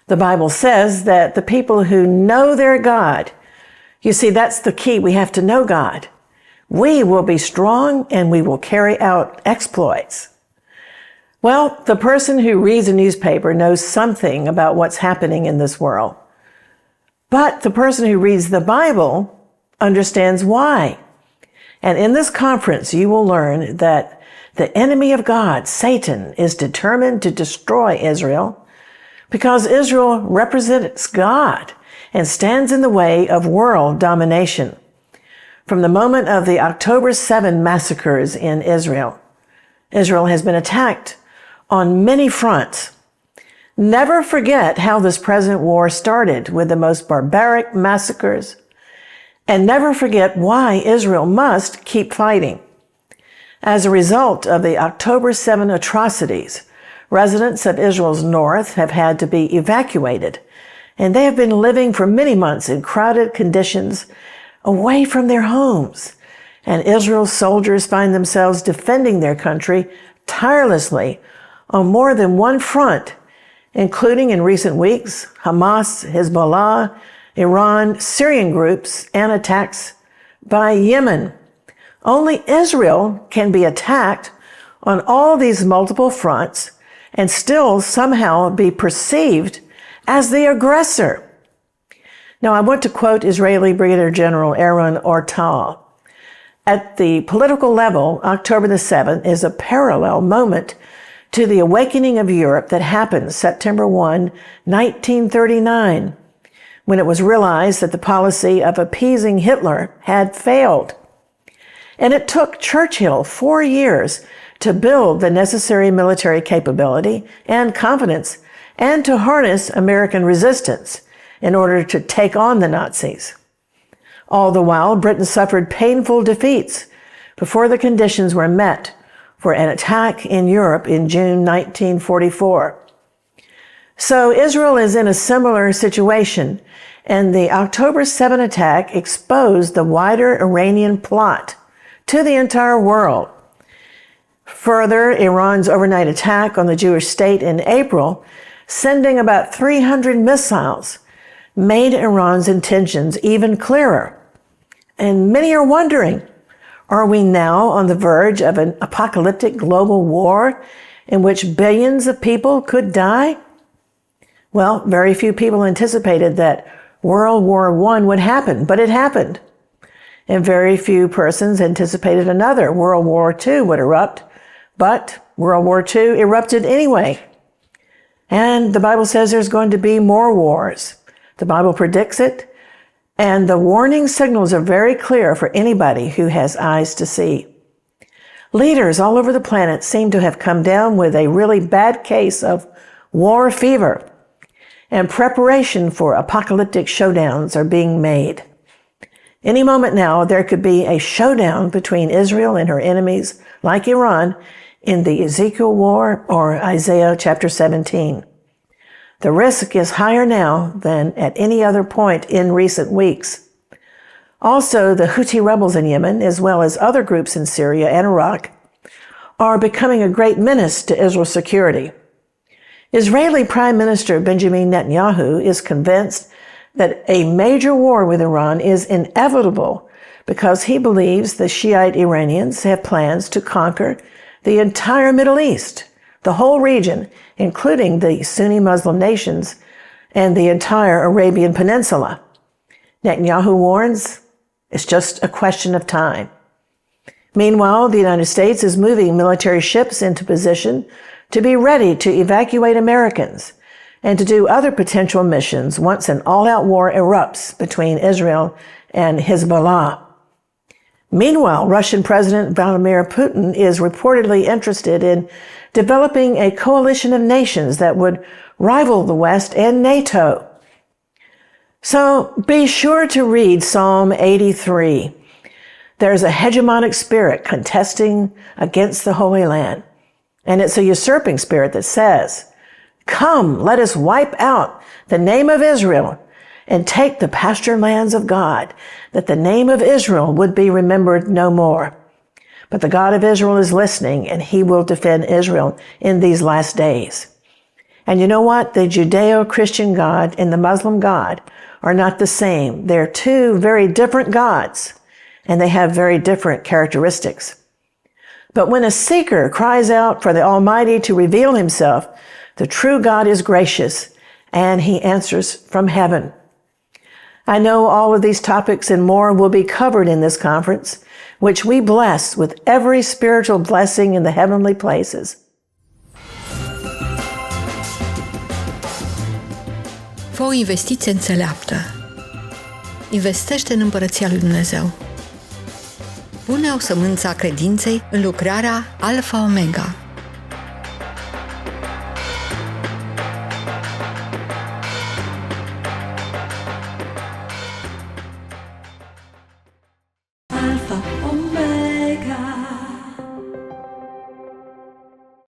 The Bible says that the people who know their God, you see, that's the key. We have to know God. We will be strong and we will carry out exploits. Well, the person who reads a newspaper knows something about what's happening in this world. But the person who reads the Bible understands why. And in this conference, you will learn that the enemy of God, Satan, is determined to destroy Israel because Israel represents God and stands in the way of world domination. From the moment of the October 7 massacres in Israel, Israel has been attacked on many fronts. Never forget how this present war started with the most barbaric massacres, and never forget why Israel must keep fighting. As a result of the October 7 atrocities, residents of Israel's north have had to be evacuated, and they have been living for many months in crowded conditions away from their homes. And Israel's soldiers find themselves defending their country tirelessly on more than one front, including in recent weeks, Hamas, Hezbollah, Iran, Syrian groups, and attacks by Yemen. Only Israel can be attacked on all these multiple fronts and still somehow be perceived as the aggressor. Now, I want to quote Israeli Brigadier General Aaron Ortal. At the political level, October the 7th is a parallel moment to the awakening of Europe that happened September 1, 1939, when it was realized that the policy of appeasing Hitler had failed. And it took Churchill 4 years to build the necessary military capability and confidence and to harness American resistance in order to take on the Nazis. All the while, Britain suffered painful defeats before the conditions were met for an attack in Europe in June 1944. So Israel is in a similar situation, and the October 7 attack exposed the wider Iranian plot to the entire world. Further, Iran's overnight attack on the Jewish state in April, sending about 300 missiles, made Iran's intentions even clearer. And many are wondering, are we now on the verge of an apocalyptic global war in which billions of people could die? Well, very few people anticipated that World War I would happen, but it happened. And very few persons anticipated another World War II would erupt, but World War II erupted anyway. And the Bible says there's going to be more wars. The Bible predicts it, and the warning signals are very clear for anybody who has eyes to see. Leaders all over the planet seem to have come down with a really bad case of war fever, and preparation for apocalyptic showdowns are being made. Any moment now, there could be a showdown between Israel and her enemies, like Iran, in the Ezekiel War or Isaiah chapter 17. The risk is higher now than at any other point in recent weeks. Also, the Houthi rebels in Yemen, as well as other groups in Syria and Iraq, are becoming a great menace to Israel's security. Israeli Prime Minister Benjamin Netanyahu is convinced that a major war with Iran is inevitable because he believes the Shiite Iranians have plans to conquer the entire Middle East, the whole region, including the Sunni Muslim nations and the entire Arabian Peninsula. Netanyahu warns it's just a question of time. Meanwhile, the United States is moving military ships into position to be ready to evacuate Americans and to do other potential missions once an all-out war erupts between Israel and Hezbollah. Meanwhile, Russian President Vladimir Putin is reportedly interested in developing a coalition of nations that would rival the West and NATO. So be sure to read Psalm 83. There's a hegemonic spirit contesting against the Holy Land, and it's a usurping spirit that says, "Come, let us wipe out the name of Israel and take the pasture lands of God, that the name of Israel would be remembered no more." But the God of Israel is listening, and he will defend Israel in these last days. And you know what? The Judeo-Christian God and the Muslim God are not the same. They're two very different gods, and they have very different characteristics. But when a seeker cries out for the Almighty to reveal himself, the true God is gracious, and he answers from heaven. I know all of these topics and more will be covered in this conference, which we bless with every spiritual blessing in the heavenly places. Fă o investiție înțeleaptă. Investește în Împărăția lui Dumnezeu. Pune o sămânță a credinței în lucrarea Alfa Omega.